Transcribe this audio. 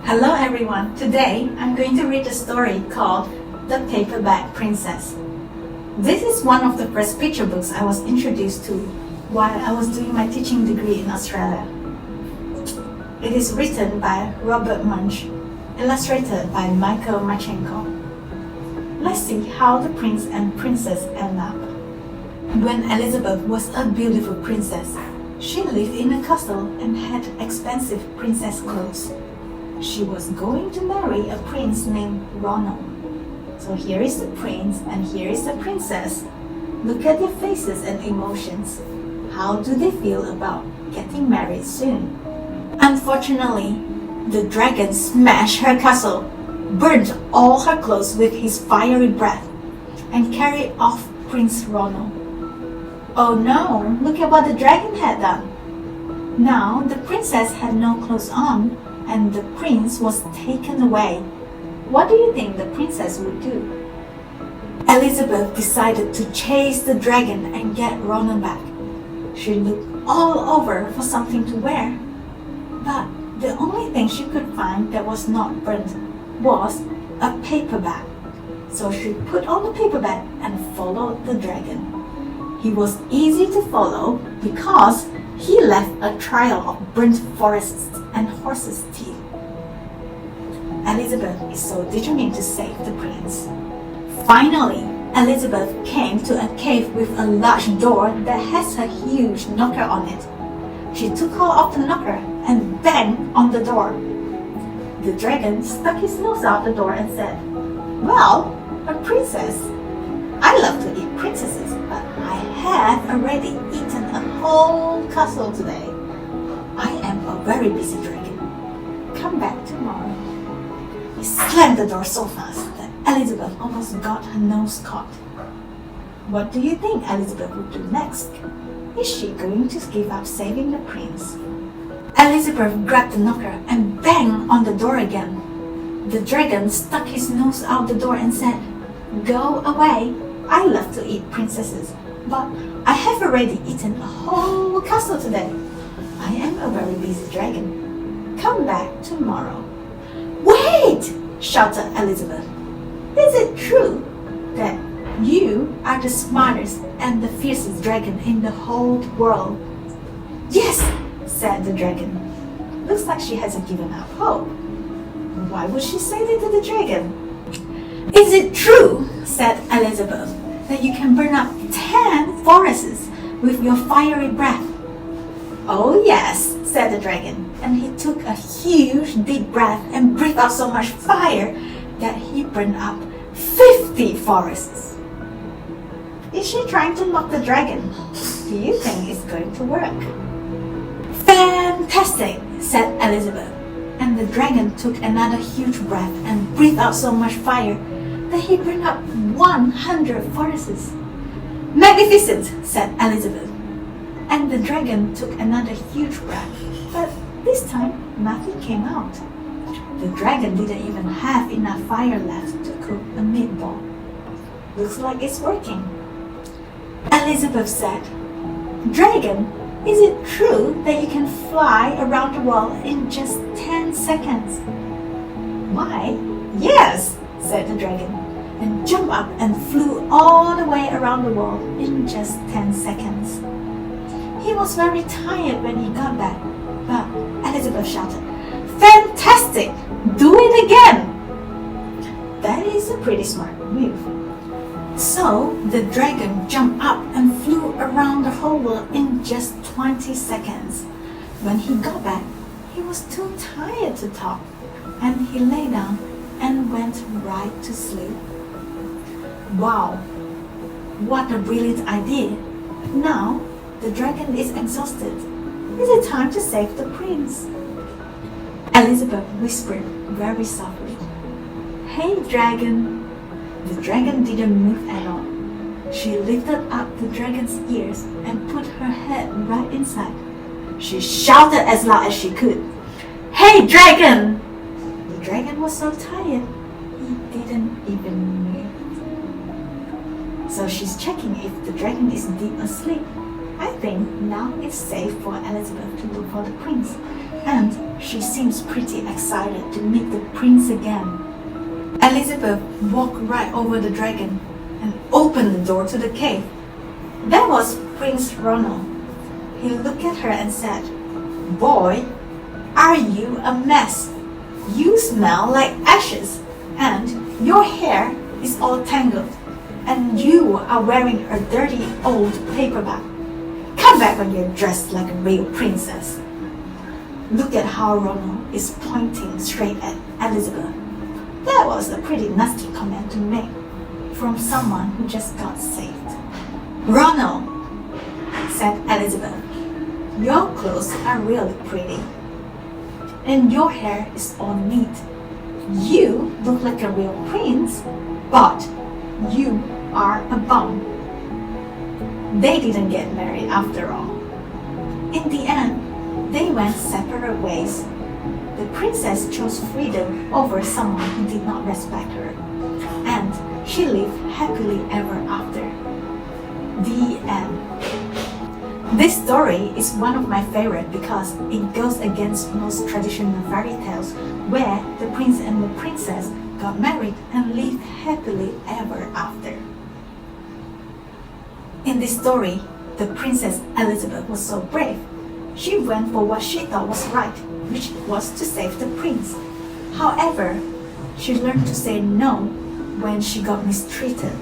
Hello everyone, today I'm going to read a story called The Paperback Princess. This is one of the first picture books I was introduced to while I was doing my teaching degree in Australia. It is written by Robert Munch, illustrated by Michael Marchenko. Let's see how the prince and princess end up. When Elizabeth was a beautiful princess, she lived in a castle and had expensive princess clothes. She was going to marry a prince named Ronald. So here is the prince and here is the princess. Look at their faces and emotions. How do they feel about getting married soon? Unfortunately, the dragon smashed her castle, burned all her clothes with his fiery breath, and carried off Prince Ronald. Oh no, look at what the dragon had done. Now the princess had no clothes on, and the prince was taken away. What do you think the princess would do? Elizabeth decided to chase the dragon and get Ronald back. She looked all over for something to wear, but the only thing she could find that was not burnt was a paper bag. So she put on the paper bag and followed the dragon. He was easy to follow because he left a trail of burnt forests and horses' teeth. Elizabeth is so determined to save the prince. Finally, Elizabeth came to a cave with a large door that has a huge knocker on it. She took hold of the knocker and banged on the door. The dragon stuck his nose out the door and said, "Well, a princess. I love to eat princesses, but I have already eaten a whole castle today. I am a very busy dragon. Come back tomorrow." He slammed the door so fast that Elizabeth almost got her nose caught. What do you think Elizabeth would do next? Is she going to give up saving the prince? Elizabeth grabbed the knocker and banged on the door again. The dragon stuck his nose out the door and said, "Go away. I love to eat princesses, but I have already eaten a whole castle today. I am a very busy dragon. Come back tomorrow." "Wait!" shouted Elizabeth. "Is it true that you are the smartest and the fiercest dragon in the whole world?" "Yes," said the dragon. Looks like she hasn't given up hope. Why would she say that to the dragon? "Is it true," said Elizabeth, "that you can burn up 10 forests with your fiery breath?" "Oh yes," said the dragon, and he took a huge deep breath and breathed out so much fire that he burned up 50 forests. Is she trying to mock the dragon? Do you think it's going to work? "Fantastic," said Elizabeth, and the dragon took another huge breath and breathed out so much fire that he burned up 100 forests. "Magnificent," said Elizabeth, and the dragon took another huge breath, but this time nothing came out. The dragon didn't even have enough fire left to cook a meatball. Looks like it's working. Elizabeth said, "Dragon, is it true that you can fly around the world in just 10 seconds?" "Why, yes," said the dragon, and jumped up and flew all the way around the world in just 10 seconds. He was very tired when he got back, but Elizabeth shouted, "Fantastic! Do it again!" That is a pretty smart move. So the dragon jumped up and flew around the whole world in just 20 seconds. When he got back, he was too tired to talk, and he lay down and went right to sleep. Wow, what a brilliant idea. Now the dragon is exhausted. Is it time to save the prince? Elizabeth whispered very softly, "Hey dragon." The dragon didn't move at all. She lifted up the dragon's ears and put her head right inside. She shouted as loud as she could, "Hey dragon!" The dragon was so tired, he didn't even move. So she's checking if the dragon is deep asleep. I think now it's safe for Elizabeth to look for the prince. and she seems pretty excited to meet the prince again. Elizabeth walked right over the dragon and opened the door to the cave. There was Prince Ronald. He looked at her and said, "Boy, are you a mess? You smell like ashes, and your hair is all tangled, and you are wearing a dirty old paper bag. Come back when you're dressed like a real princess." Look at how Ronald is pointing straight at Elizabeth. That was a pretty nasty comment to make from someone who just got saved. "Ronald," said Elizabeth, "your clothes are really pretty, and your hair is all neat. You look like a real prince, but you are a bum." They didn't get married after all. In the end, they went separate ways. The princess chose freedom over someone who did not respect her, and she lived happily ever after. The end. This story is one of my favorite because it goes against most traditional fairy tales where the prince and the princess got married and lived happily ever after. In this story, the Princess Elizabeth was so brave. She went for what she thought was right, which was to save the prince. However, she learned to say no when she got mistreated.